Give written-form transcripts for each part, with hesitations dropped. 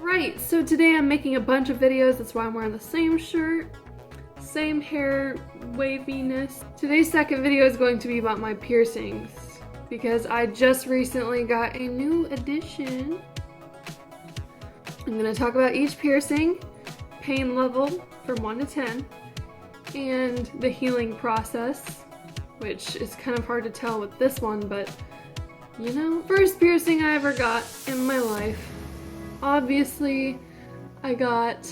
Right, so today I'm making a bunch of videos. That's why I'm wearing the same shirt, same hair waviness. Today's second video is going to be about my piercings because I just recently got a new addition. I'm going to talk about each piercing, pain level from 1 to 10, and the healing process, which is kind of hard to tell with this one, but you know, first piercing I ever got in my life. Obviously, I got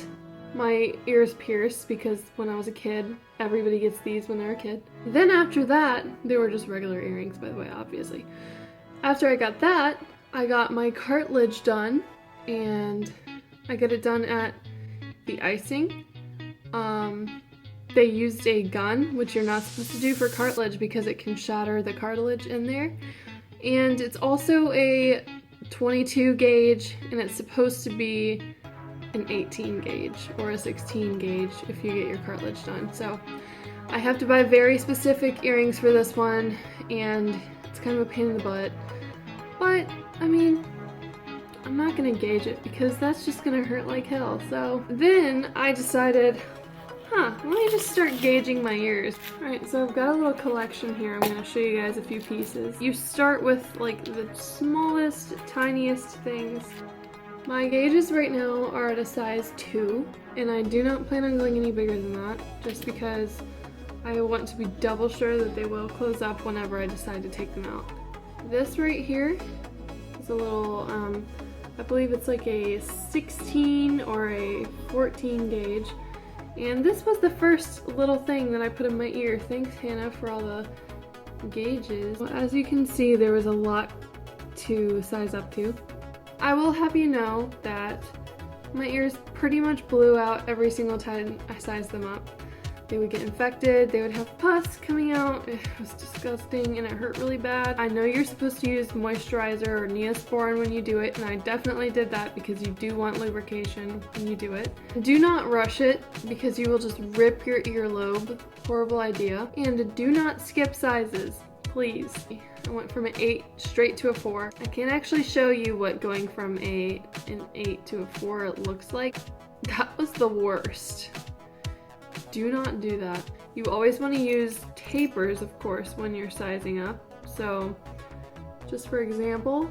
my ears pierced because when I was a kid, everybody gets these when they're a kid. Then after that, they were just regular earrings, by the way, obviously. After I got that, I got my cartilage done, and I got it done at the icing. They used a gun, which you're not supposed to do for cartilage because it can shatter the cartilage in there. And it's also a 22 gauge, and it's supposed to be an 18 gauge or a 16 gauge if you get your cartilage done. So I have to buy very specific earrings for this one, and it's kind of a pain in the butt. But, I mean, I'm not gonna gauge it because that's just gonna hurt like hell. So then I decided, let me just start gauging my ears. Alright, so I've got a little collection here. I'm gonna show you guys a few pieces. You start with like the smallest, tiniest things. My gauges right now are at a size 2, and I do not plan on going any bigger than that, just because I want to be double sure that they will close up whenever I decide to take them out. This right here is a little, I believe it's like a 16 or a 14 gauge. And this was the first little thing that I put in my ear. Thanks, Hannah, for all the gauges. Well, as you can see, there was a lot to size up to. I will have you know that my ears pretty much blew out every single time I sized them up. They would get infected, they would have pus coming out, it was disgusting and it hurt really bad. I know you're supposed to use moisturizer or Neosporin when you do it, and I definitely did that because you do want lubrication when you do it. Do not rush it because you will just rip your earlobe. Horrible idea. And do not skip sizes, please. I went from an 8 straight to a 4. I can actually show you what going from an 8 to a 4 looks like. That was the worst. Do not do that. You always want to use tapers, of course, when you're sizing up. So, just for example,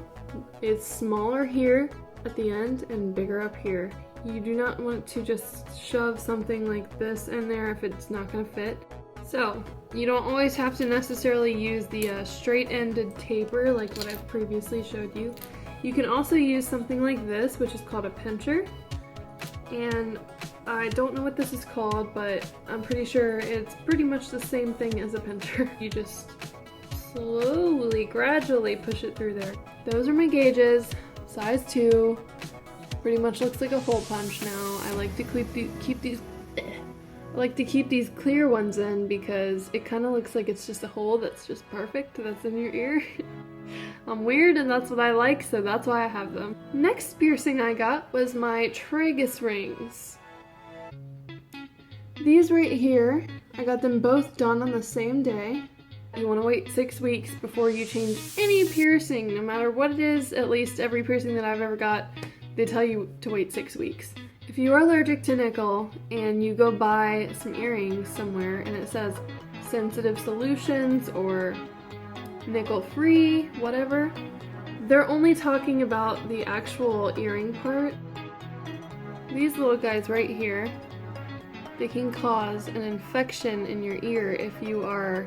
it's smaller here at the end and bigger up here. You do not want to just shove something like this in there if it's not going to fit. So, you don't always have to necessarily use the straight-ended taper like what I've previously showed you. You can also use something like this, which is called a pincher. And I don't know what this is called, but I'm pretty sure it's pretty much the same thing as a pincher. You just slowly, gradually push it through there. Those are my gauges, size 2. Pretty much looks like a hole punch now. I like to keep these clear ones in because it kind of looks like it's just a hole that's just perfect, that's in your ear. I'm weird and that's what I like, so that's why I have them. Next piercing I got was my tragus rings. These right here, I got them both done on the same day. You want to wait 6 weeks before you change any piercing, no matter what it is. At least every piercing that I've ever got, they tell you to wait 6 weeks. If you are allergic to nickel and you go buy some earrings somewhere and it says sensitive solutions or nickel free, whatever, they're only talking about the actual earring part. These little guys right here, they can cause an infection in your ear if you are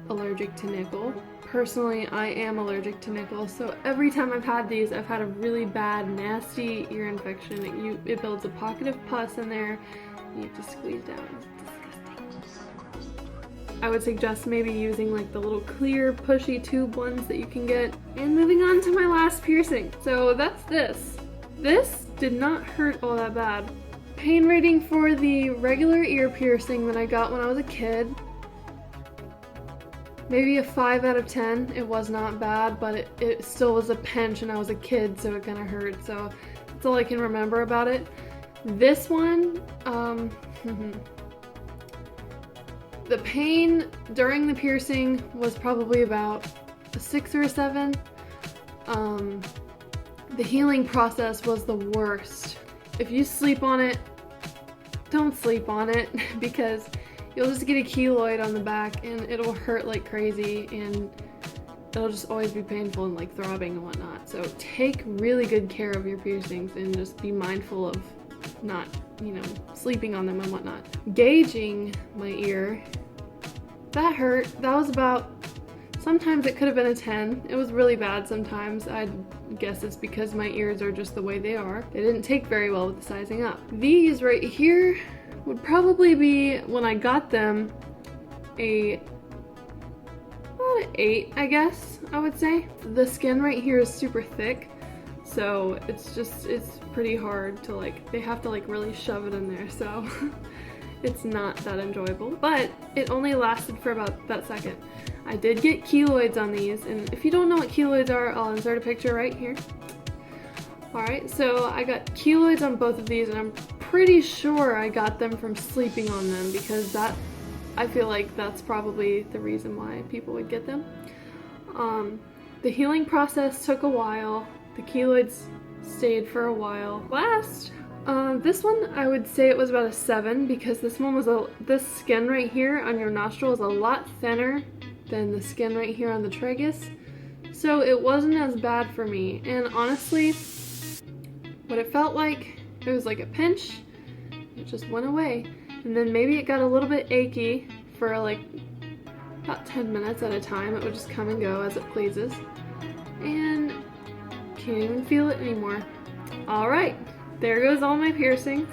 allergic to nickel. Personally, I am allergic to nickel, so every time I've had these, I've had a really bad, nasty ear infection. It builds a pocket of pus in there, you have to squeeze down. It's disgusting. I would suggest maybe using like the little clear, pushy tube ones that you can get. And moving on to my last piercing. So that's this. This did not hurt all that bad. Pain rating for the regular ear piercing that I got when I was a kid, maybe a 5 out of 10. It was not bad, but it still was a pinch and I was a kid, so it kind of hurt. So that's all I can remember about it. This one, the pain during the piercing was probably about a 6 or a 7. The healing process was the worst. If you sleep on it, don't sleep on it because you'll just get a keloid on the back and it'll hurt like crazy and it'll just always be painful and like throbbing and whatnot. So take really good care of your piercings and just be mindful of not, sleeping on them and whatnot. Gauging my ear, that hurt. That was about, sometimes it could have been a 10. It was really bad sometimes. I guess it's because my ears are just the way they are. They didn't take very well with the sizing up. These right here would probably be, when I got them, about an 8, I guess, I would say. The skin right here is super thick, so it's pretty hard to they have to really shove it in there, so it's not that enjoyable. But it only lasted for about that second. I did get keloids on these, and if you don't know what keloids are, I'll insert a picture right here. Alright, so I got keloids on both of these, and I'm pretty sure I got them from sleeping on them because I feel like that's probably the reason why people would get them. The healing process took a while. The keloids stayed for a while. This one I would say it was about a 7 because this skin right here on your nostril is a lot thinner than the skin right here on the tragus. So it wasn't as bad for me, and honestly, what it felt like, it was like a pinch, it just went away, and then maybe it got a little bit achy for about 10 minutes at a time. It would just come and go as it pleases, and can't even feel it anymore. Alright, there goes all my piercings.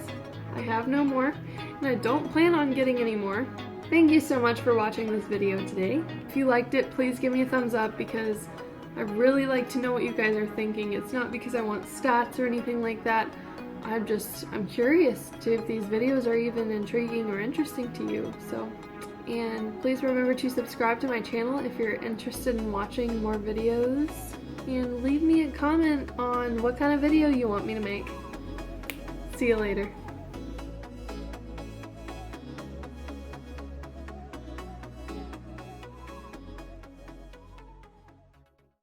I have no more, and I don't plan on getting any more. Thank you so much for watching this video today. If you liked it, please give me a thumbs up because I really like to know what you guys are thinking. It's not because I want stats or anything like that. I'm curious to if these videos are even intriguing or interesting to you. And please remember to subscribe to my channel if you're interested in watching more videos. And leave me a comment on what kind of video you want me to make. See you later.